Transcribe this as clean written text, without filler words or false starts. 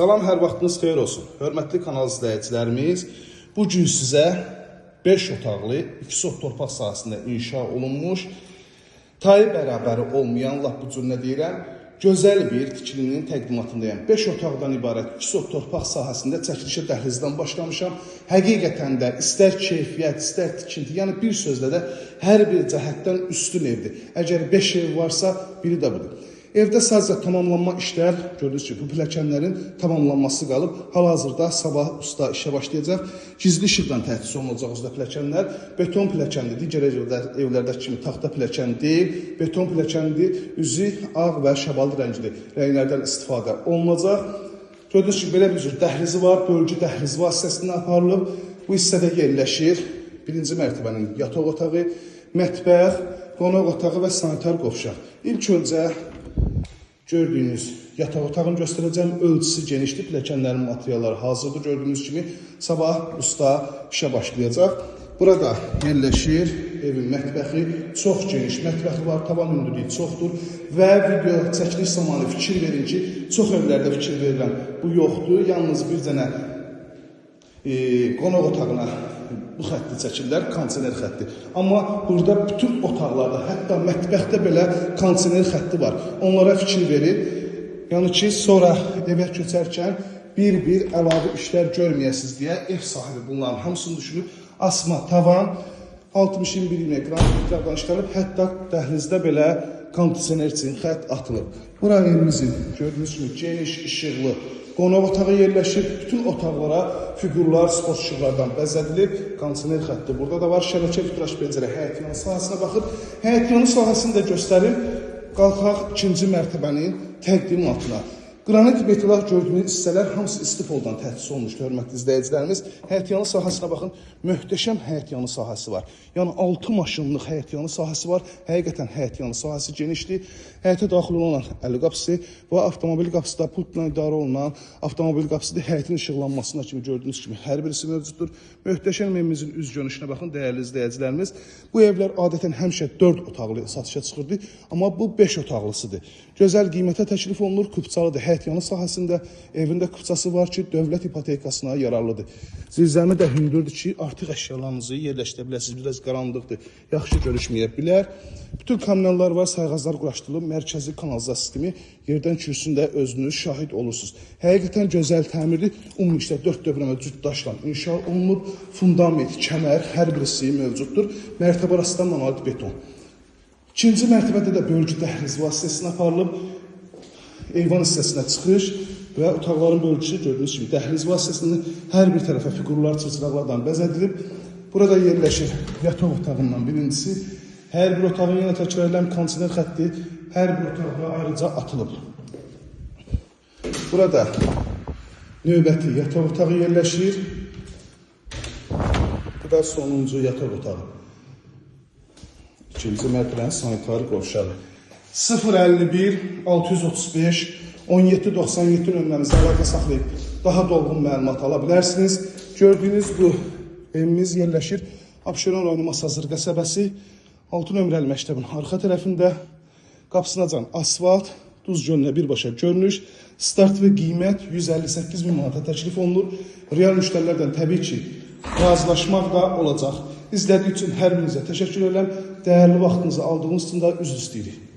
Salam, hər vaxtınız xeyir olsun. Hörmətli kanal izləyicilərimiz, bu gün sizə 5 otaqlı 2 sot torpaq sahəsində inşa olunmuş, tayı bərabəri olmayan, lap bu cür nə deyirəm, gözəl bir tikilinin təqdimatındayım. 5 otaqdan ibarət 2 sot torpaq sahəsində çəkilişə dəhlizdən başlamışam. Həqiqətən də istər keyfiyyət, istər tikinti, yəni bir sözlə də hər bir cəhətdən üstün evdir. Əgər 5 ev varsa, biri də budur. Evdə sadəcə tamamlanma işlər, gördüyünüz kimi bu pilləkənlərin tamamlanması qalıb. Hal-hazırda sabah usta işə başlayacaq. Gizli işıqdan təchiz olunacaq usta pilləkənlər. Beton pilləkəndir, digər evlərdəki kimi taxta pilləkən deyil. Beton pilləkəndir, üzü ağ və şəbalı rəngli rənglərdən istifadə olunacaq. Gördüyünüz kimi belə bir cür dəhlizi var, bölgü dəhlizi vasitəsilə aparılıb. Bu hissədə yerləşir birinci mərtəbənin yataq otağı, mətbəx, qonaq otağı və sanitar qovşaq. İlk öncə gördüyünüz yataq otağını göstərəcəm. Ölçüsü genişdir, pilləkənlərin materialları hazırdır. Gördüyünüz kimi sabah usta işə başlayacaq. Burada yerləşir evin mətbəxi, çox geniş mətbəxi var, tavan hündürlüyü çoxdur və video çəkiliş zamanı fikir verin ki, çox evlərdə fikir verirəm, bu yoxdur. Yalnız bir dənə qonaq otağına bu xətti çəkirlər, kondisioner xətti. Amma burada bütün otaqlarda, hətta mətbəxdə belə kondisioner xətti var. Onlara fikir verir. Yəni ki, sonra evə köçərkən bir-bir əlavə işlər görməyəsiniz deyə ev sahibi bunların hamısını düşünüb. Asma tavan 60-21 qram işlənib, hətta dəhlizdə belə kondisioner üçün xətt atılıb. Bura evimizin gördüyünüz kimi geniş, işıqlı qonaq otağı yerləşir. Bütün otaqlara figurlar, sport işıqlardan bəzədilib. Kondisioner xətti burada da var. Şəbəkə vitraj pəncərə həyətyanı sahəsinə baxıb. Həyətyanı sahəsini də göstərim. Qalxaq ikinci mərtəbənin təqdimatına. Qranit betonlar gördüyünüz hissələr hamısı istifoldan təchiz olunmuşdur, hörmətli izləyicilərimiz. Həyətyanı sahəsinə baxın, möhtəşəm həyətyanı sahəsi var. Yəni 6 maşınlıq həyətyanı sahəsi var. Həqiqətən həyətyanı sahəsi genişdir. Həyətə daxil olan əli qapısı və avtomobil qapısı da pultla idarə olunan avtomobil qapısıdır. Həyətin işıqlanmasına kimi gördüyünüz kimi hər birisi mövcuddur. Möhtəşəm evimizin üz görünüşünə baxın, dəyərli izləyicilərimiz. Bu evlər adətən həmişə 4 otaqlı satışa çıxırdı, amma bu 5 otaqlısıdır. Gözəl qiymətə təklif olunur, kupçalıdır. Həyətyanı sahəsində evində kupçası var ki, dövlət ipotekasına yararlıdır. Zirzəmi də hündürdür ki, artıq əşyalarınızı yerləşdirə biləsiniz. Biraz qaranlıqdır, yaxşı görüşməyə bilər. Bütün kanallar var, sayğaclar quraşdırılıb, mərkəzi kanalizasiya sistemi, yerdən kürsündə özünüz şahid olursunuz. Həqiqətən gözəl təmirli, ümumi işlər 4 dövrəmə cüt daşla inşa olunub, fundament, kəmər, hər birisi mövcuddur. Mərtəbə arasında manuel beton. İkinci mərtəbədə də bölgü dəhliz vasitəsilə aparılıb, eyvan hissəsinə çıxış və otaqların bölgüsü gördüyünüz kimi dəhliz vasitəsində hər bir tərəfə figurlar, çırçıraqlardan bəzədilib. Burada yerləşir yataq otağından birincisi. Hər bir otağın yenə təkrarlayan kondisioner xətti hər bir otağa ayrıca atılıb. Burada növbəti yataq otağı yerləşir. Bu da sonuncu yataq otağı. İkinci mərtəbənin sanitar qovşağı. 051 635 1797 nömrəmizə əlaqə saxlayıb daha dolğun məlumat ala bilərsiniz. Gördüyünüz bu evimiz yerləşir Abşeron rayonu Masazır qəsəbəsi 6 nömrəli məktəbin arxa tərəfində. Qapısınacan asfalt, duz gölünə birbaşa görünüş, start və qiymət 158 min manata təklif olunur. Real müştərilərdən təbii ki, razılaşmaq da olacaq. İzlədiyi üçün hər birinizə təşəkkür edirəm. Dəyərli vaxtınızı aldığınız üçün də üzr istəyirik.